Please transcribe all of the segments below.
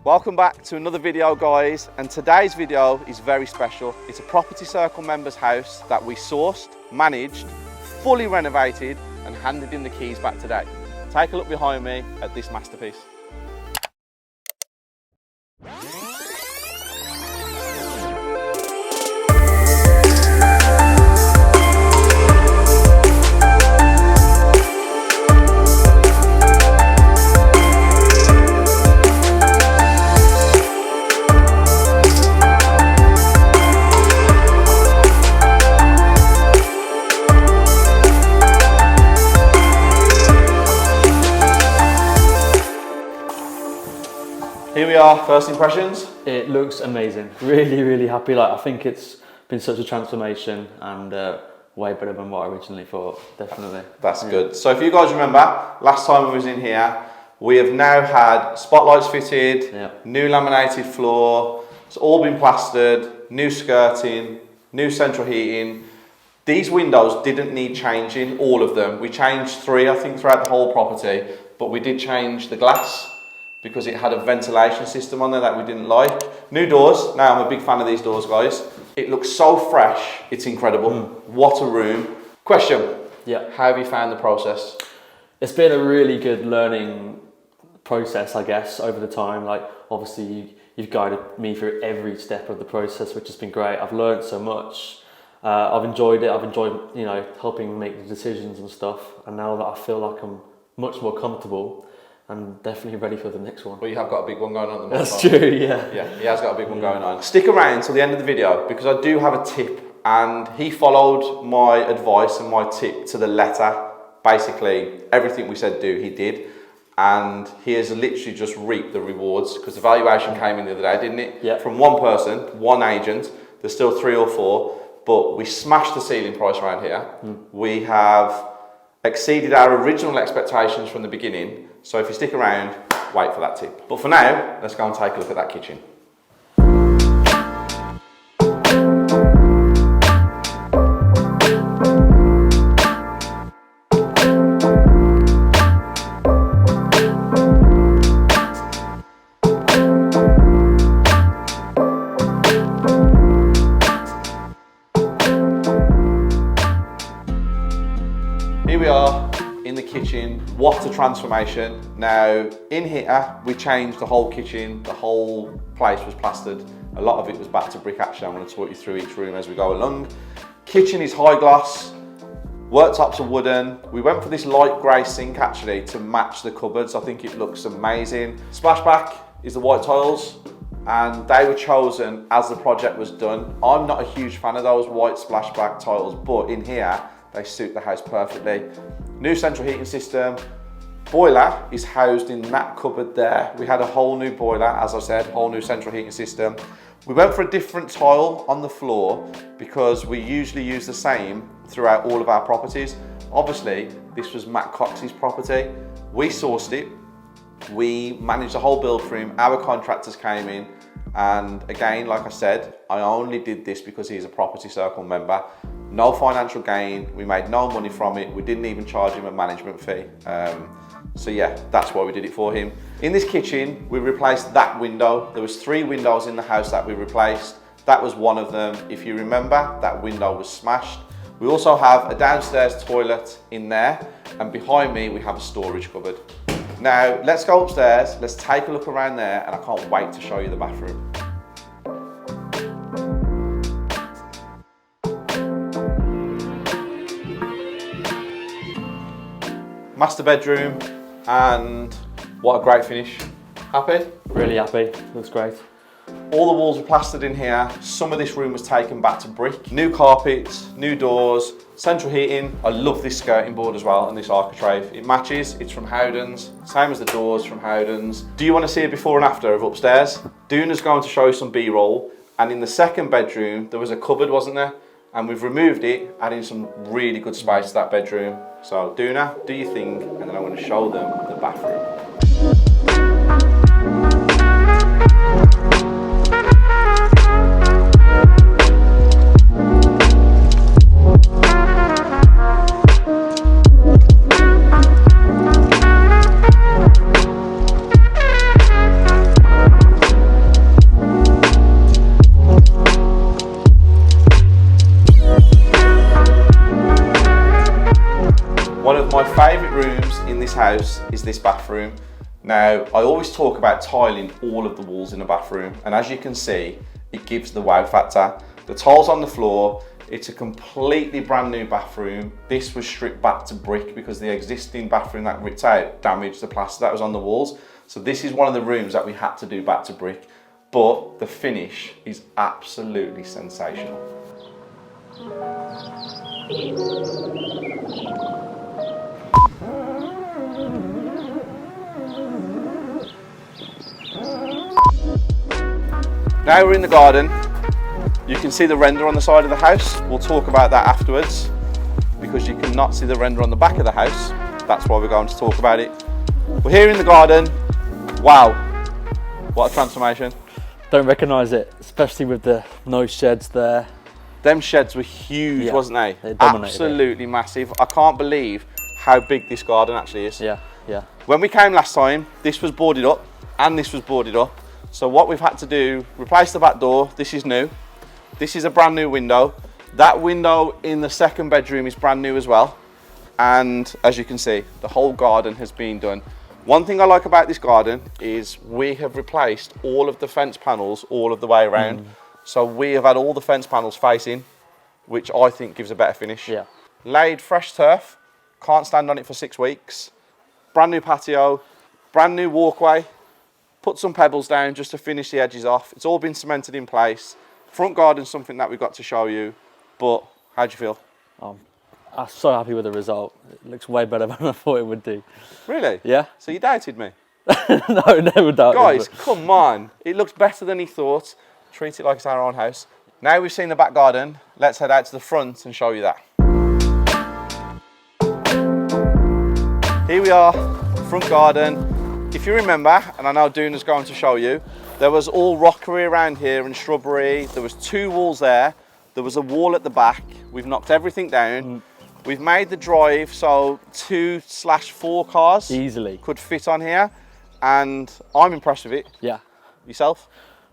Welcome back to another video, guys, and today's video is very special. It's a Property Circle member's house that we sourced, managed, fully renovated and handed in the keys back today. Take a look behind me at this masterpiece. Here we are, first impressions. It looks amazing. Really happy. I think it's been such a transformation and way better than what I originally thought, definitely. That's good. So if you guys remember, last time we was in here, we have now had spotlights fitted, new laminated floor, it's all been plastered, new skirting, new central heating. These windows didn't need changing, all of them. We changed 3, I think, throughout the whole property, but we did change the glass because it had a ventilation system on there that we didn't like. New doors. Now, I'm a big fan of these doors, guys. It looks so fresh, it's incredible. What a room. Question. Yeah. How have you found the process? It's been a really good learning process, I guess, over the time. Obviously, you've guided me through every step of the process, which has been great. I've learned so much. I've enjoyed it. I've enjoyed, helping make the decisions and stuff. And now that I feel like I'm much more comfortable, I'm definitely ready for the next one. Well, you have got a big one going on at the moment. That's true, yeah. Yeah, he has got a big one going on. Stick around till the end of the video because I do have a tip, and he followed my advice and my tip to the letter. Basically, everything we said do, he did. And he has literally just reaped the rewards because the valuation came in the other day, didn't it? Yeah. From one person, one agent. There's still 3 or 4, but we smashed the ceiling price around here. We have exceeded our original expectations from the beginning. So if you stick around, wait for that tip. But for now, let's go and take a look at that kitchen. Here we are in the kitchen. What a transformation. Now in here we changed the whole kitchen, the whole place was plastered. A lot of it was back to brick actually. I'm going to talk you through each room as we go along. Kitchen is high gloss, worktops are wooden. We went for this light grey sink actually to match the cupboards. I think it looks amazing. Splashback is the white tiles and they were chosen as the project was done. I'm not a huge fan of those white splashback tiles, but in here they suit the house perfectly. New central heating system. Boiler is housed in that cupboard there. We had a whole new boiler, as I said, whole new central heating system. We went for a different tile on the floor because we usually use the same throughout all of our properties. Obviously, this was Matt Cox's property. We sourced it. We managed the whole build for him. Our contractors came in. And again, like I said, I only did this because he's a Property Circle member. No financial gain, we made no money from it. We didn't even charge him a management fee. So yeah, that's why we did it for him. In this kitchen, we replaced that window. There was 3 windows in the house that we replaced. That was one of them. If you remember, that window was smashed. We also have a downstairs toilet in there. And behind me, we have a storage cupboard. Now, let's go upstairs, let's take a look around there, and I can't wait to show you the bathroom. Master bedroom, and what a great finish. Happy? Really happy, looks great. All the walls were plastered in here. Some of this room was taken back to brick. New carpets, new doors, central heating. I love this skirting board as well and this architrave. It matches, it's from Howden's. Same as the doors from Howden's. Do you want to see a before and after of upstairs? Duna's going to show you some B-roll. And in the second bedroom, there was a cupboard, wasn't there? And we've removed it, adding some really good space to that bedroom. So Duna, do your thing, and then I'm going to show them the bathroom. house is this bathroom. Now, I always talk about tiling all of the walls in a bathroom, and as you can see, it gives the wow factor. The tiles on the floor, it's a completely brand new bathroom. This was stripped back to brick because the existing bathroom that ripped out damaged the plaster that was on the walls. So this is one of the rooms that we had to do back to brick, but the finish is absolutely sensational. Now we're in the garden. You can see the render on the side of the house. We'll talk about that afterwards because you cannot see the render on the back of the house. That's why we're going to talk about it. We're here in the garden. Wow, what a transformation. Don't recognise it, especially with the no sheds there. Them sheds were huge, wasn't they? They dominated Absolutely massive. I can't believe how big this garden actually is. Yeah. When we came last time, this was boarded up and this was boarded up. So what we've had to do, replace the back door. This is new. This is a brand new window. That window in the second bedroom is brand new as well. And as you can see, the whole garden has been done. One thing I like about this garden is we have replaced all of the fence panels all of the way around. So we have had all the fence panels facing, which I think gives a better finish. Yeah. Laid fresh turf, can't stand on it for 6 weeks. Brand new patio, brand new walkway. Put some pebbles down just to finish the edges off. It's all been cemented in place. Front garden's something that we've got to show you, but how do you feel? I'm so happy with the result. It looks way better than I thought it would do. Really? Yeah. So you doubted me? No, never doubted. Guys, come on. It looks better than he thought. Treat it like it's our own house. Now we've seen the back garden, let's head out to the front and show you that. Here we are, front garden. If you remember, and I know Duna's going to show you, there was all rockery around here and shrubbery. There was 2 walls there. There was a wall at the back. We've knocked everything down. We've made the drive so 2/4 cars Easily could fit on here, and I'm impressed with it. Yeah. Yourself?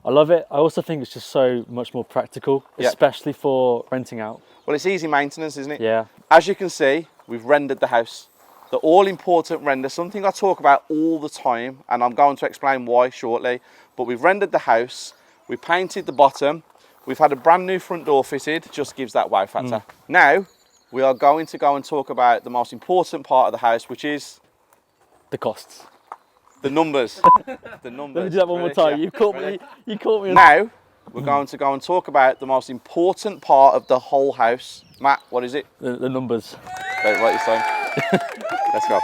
I love it. I also think it's just so much more practical, especially for renting out. Well, it's easy maintenance, isn't it? Yeah. As you can see, we've rendered the house. The all-important render, something I talk about all the time, and I'm going to explain why shortly, but we've rendered the house, we painted the bottom, we've had a brand new front door fitted, just gives that wow factor. Now, we are going to go and talk about the most important part of the house, which is The costs. the numbers. The numbers. Let me do that one more time. Yeah. You caught me. You caught me. Now, we're going to go and talk about the most important part of the whole house. Matt, what is it? The numbers. Don't write this down. Let's go.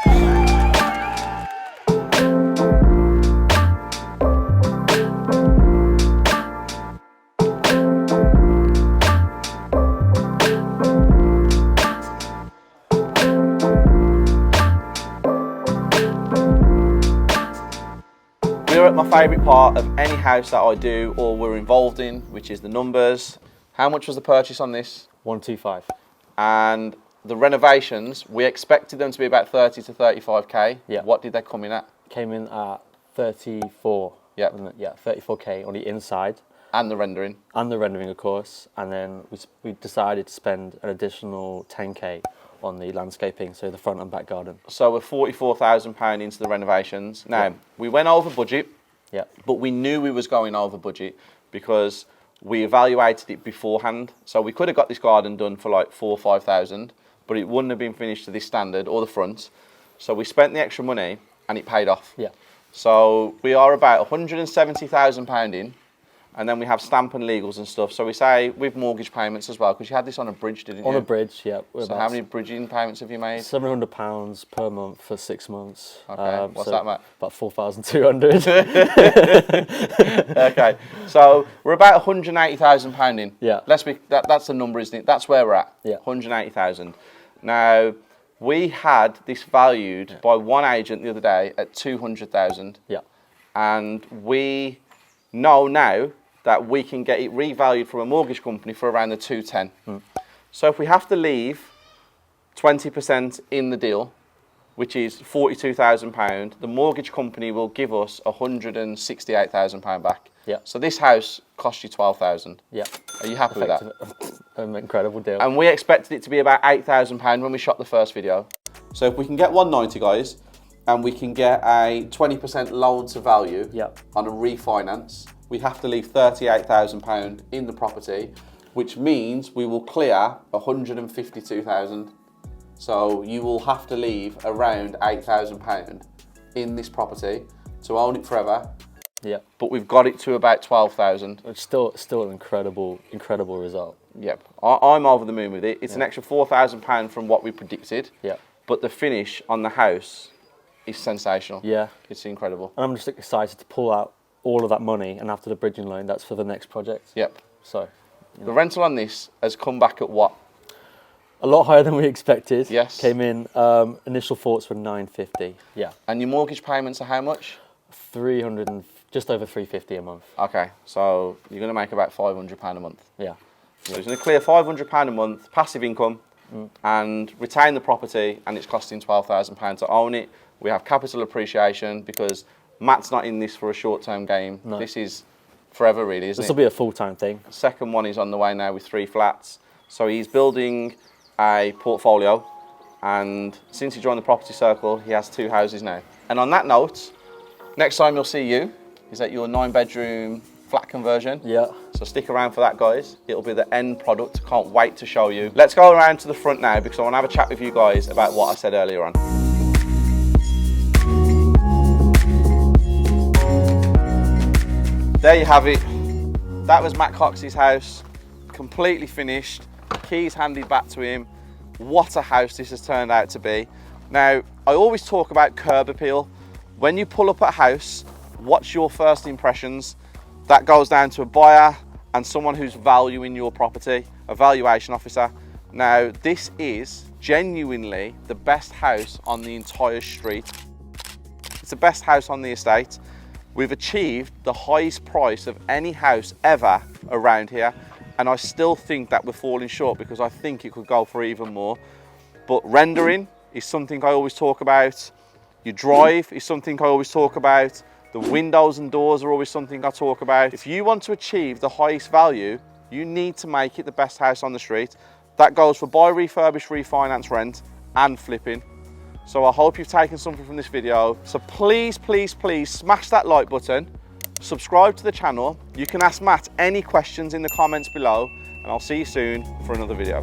We're at my favourite part of any house that I do or we're involved in, which is the numbers. How much was the purchase on this? 125. And the renovations, we expected them to be about 30 to 35k. Yeah. What did they come in at? Came in at 34. Yeah. Wasn't it? Yeah, 34k on the inside. And the rendering. And the rendering, of course. And then we decided to spend an additional 10k on the landscaping, so the front and back garden. So we're £44,000 into the renovations. Now, we went over budget, but we knew we was going over budget because we evaluated it beforehand. So we could have got this garden done for like 4,000 or 5,000, but it wouldn't have been finished to this standard or the front. So we spent the extra money and it paid off. Yeah. So we are about £170,000 in, and then we have stamp and legals and stuff. So we say with mortgage payments as well, because you had this on a bridge, didn't you? On a bridge, yeah. So how many bridging payments have you made? £700 per month for 6 months. Okay, what's that, Matt? About 4,200. Okay, so we're about £180,000 in. Yeah. That's the number, isn't it? That's where we're at. Yeah. 180,000. Now, we had this valued by one agent the other day at 200,000. Yeah. And we know now that we can get it revalued from a mortgage company for around the 210. So if we have to leave 20% in the deal, which is £42,000, the mortgage company will give us £168,000 back. Yeah. So this house cost you 12,000. Yeah. Are you happy with that? An incredible deal. And we expected it to be about £8,000 when we shot the first video. So if we can get 190, guys, and we can get a 20% loan to value Yep. on a refinance, we have to leave £38,000 in the property, which means we will clear 152,000. So you will have to leave around £8,000 in this property to own it forever. Yeah. But we've got it to about 12,000. It's still an incredible result. Yep, I'm over the moon with it. It's an extra £4,000 from what we predicted. Yeah. But the finish on the house is sensational. Yeah. It's incredible. And I'm just excited to pull out all of that money, and after the bridging loan, that's for the next project. Yep. So. The rental on this has come back at what? A lot higher than we expected. Yes. Came in, initial thoughts were 950. Yeah. And your mortgage payments are how much? Just over 350 a month. Okay, so you're going to make about £500 a month. Yeah. So he's going to clear £500 a month, passive income, and retain the property, and it's costing £12,000 to own it. We have capital appreciation because Matt's not in this for a short-term game. No. This is forever, really, isn't it? This will be a full-time thing. The second one is on the way now with 3 flats. So he's building a portfolio, and since he joined the property circle, he has 2 houses now. And on that note, next time you'll see you is at your 9-bedroom flat conversion. Yeah. So stick around for that, guys. It'll be the end product. Can't wait to show you. Let's go around to the front now because I want to have a chat with you guys about what I said earlier on. There you have it. That was Matt Cox's house, completely finished. Keys handed back to him. What a house this has turned out to be. Now, I always talk about curb appeal. When you pull up at a house, what's your first impressions? That goes down to a buyer and someone who's valuing your property, a valuation officer. Now, this is genuinely the best house on the entire street. It's the best house on the estate. We've achieved the highest price of any house ever around here, and I still think that we're falling short because I think it could go for even more. But rendering is something I always talk about. Your drive is something I always talk about. The windows and doors are always something I talk about. If you want to achieve the highest value, you need to make it the best house on the street. That goes for buy, refurbish, refinance, rent, and flipping. So I hope you've taken something from this video. So please, please, please smash that like button, subscribe to the channel. You can ask Matt any questions in the comments below, and I'll see you soon for another video.